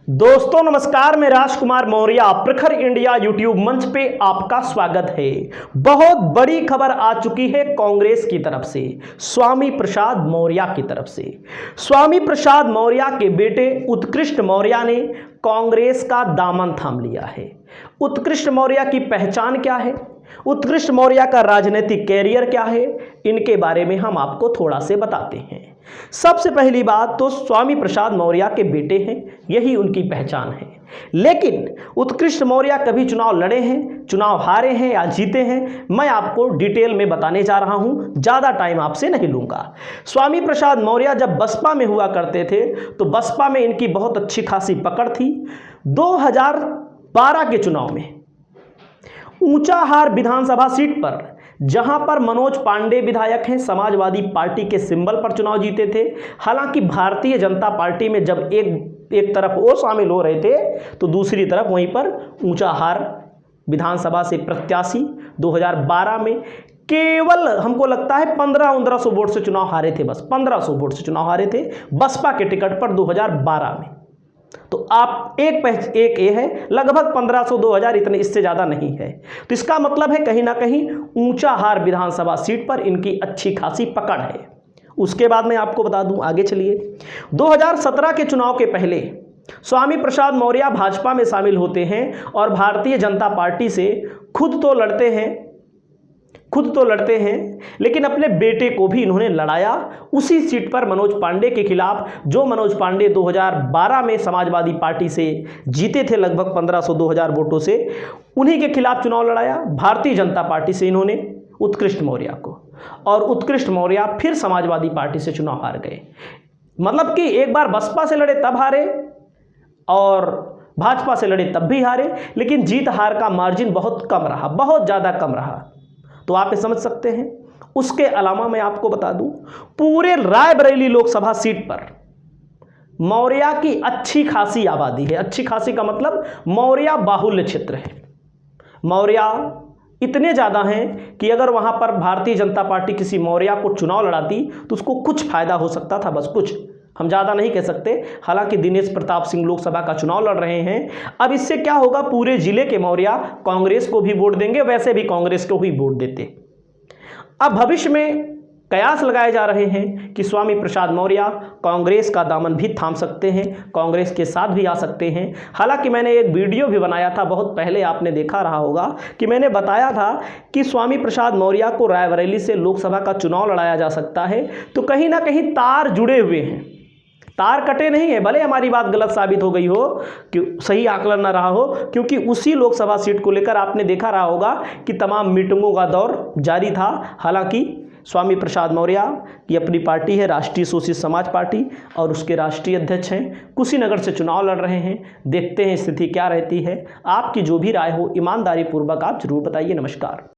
दोस्तों नमस्कार, मैं राजकुमार मौर्य प्रखर इंडिया यूट्यूब मंच पे आपका स्वागत है। बहुत बड़ी खबर आ चुकी है कांग्रेस की तरफ से, स्वामी प्रसाद मौर्य की तरफ से। स्वामी प्रसाद मौर्य के बेटे उत्कृष्ट मौर्य ने कांग्रेस का दामन थाम लिया है। उत्कृष्ट मौर्य की पहचान क्या है, उत्कृष्ट मौर्य का राजनीतिक कैरियर क्या है, इनके बारे में हम आपको थोड़ा से बताते हैं। सबसे पहली बात तो स्वामी प्रसाद मौर्य के बेटे हैं, यही उनकी पहचान है। लेकिन उत्कृष्ट मौर्य कभी चुनाव लड़े हैं, चुनाव हारे हैं या जीते हैं, मैं आपको डिटेल में बताने जा रहा हूं, ज़्यादा टाइम आपसे नहीं लूंगा। स्वामी प्रसाद मौर्य जब बसपा में हुआ करते थे तो बसपा में इनकी बहुत अच्छी खासी पकड़ थी। 2012 के चुनाव में ऊंचाहार विधानसभा सीट पर, जहां पर मनोज पांडे विधायक हैं, समाजवादी पार्टी के सिंबल पर चुनाव जीते थे। हालांकि भारतीय जनता पार्टी में जब एक तरफ वो शामिल हो रहे थे तो दूसरी तरफ वहीं पर ऊंचाहार विधानसभा से प्रत्याशी 2012 में केवल हमको लगता है 1500 वोट से चुनाव हारे थे, बस 1500 वोट से चुनाव हारे थे बसपा के टिकट पर 2012 में। तो आप एक ये है लगभग 1500-2000, इतने, इससे ज़्यादा नहीं है। तो इसका मतलब है कहीं ना कहीं ऊंचाहार विधानसभा सीट पर इनकी अच्छी खासी पकड़ है। उसके बाद मैं आपको बता दूं, आगे चलिए। 2017 के चुनाव के पहले स्वामी प्रसाद मौर्य भाजपा में शामिल होते हैं और भारतीय जनता पार्टी से खुद तो लड़ते हैं, लेकिन अपने बेटे को भी इन्होंने लड़ाया उसी सीट पर मनोज पांडे के खिलाफ, जो मनोज पांडे 2012 में समाजवादी पार्टी से जीते थे लगभग 1500-2000 वोटों से। उन्हीं के खिलाफ चुनाव लड़ाया भारतीय जनता पार्टी से इन्होंने उत्कृष्ट मौर्य को, और उत्कृष्ट मौर्य फिर समाजवादी पार्टी से चुनाव हार गए। मतलब कि एक बार बसपा से लड़े तब हारे और भाजपा से लड़े तब भी हारे, लेकिन जीत हार का मार्जिन बहुत कम रहा, बहुत ज़्यादा कम रहा। तो आप ये समझ सकते हैं। उसके अलावा मैं आपको बता दूं, पूरे रायबरेली लोकसभा सीट पर मौर्य की अच्छी खासी आबादी है। अच्छी खासी का मतलब मौर्य बाहुल्य क्षेत्र है। मौर्य इतने ज़्यादा हैं कि अगर वहां पर भारतीय जनता पार्टी किसी मौर्य को चुनाव लड़ाती तो उसको कुछ फायदा हो सकता था, बस कुछ, हम ज़्यादा नहीं कह सकते। हालांकि दिनेश प्रताप सिंह लोकसभा का चुनाव लड़ रहे हैं। अब इससे क्या होगा, पूरे जिले के मौर्य कांग्रेस को भी वोट देंगे, वैसे भी कांग्रेस को ही वोट देते। अब भविष्य में कयास लगाए जा रहे हैं कि स्वामी प्रसाद मौर्य कांग्रेस का दामन भी थाम सकते हैं, कांग्रेस के साथ भी आ सकते हैं। हालांकि मैंने एक वीडियो भी बनाया था बहुत पहले, आपने देखा रहा होगा, कि मैंने बताया था कि स्वामी प्रसाद मौर्य को रायबरेली से लोकसभा का चुनाव लड़ाया जा सकता है। तो कहीं ना कहीं तार जुड़े हुए हैं, तार कटे नहीं है। भले हमारी बात गलत साबित हो गई हो, कि सही आकलन ना रहा हो, क्योंकि उसी लोकसभा सीट को लेकर आपने देखा रहा होगा कि तमाम मीटिंगों का दौर जारी था। हालांकि स्वामी प्रसाद मौर्य की अपनी पार्टी है, राष्ट्रीय सोशलिस्ट समाज पार्टी, और उसके राष्ट्रीय अध्यक्ष हैं, कुशीनगर से चुनाव लड़ रहे हैं। देखते हैं स्थिति क्या रहती है। आपकी जो भी राय हो ईमानदारी पूर्वक आप जरूर बताइए। नमस्कार।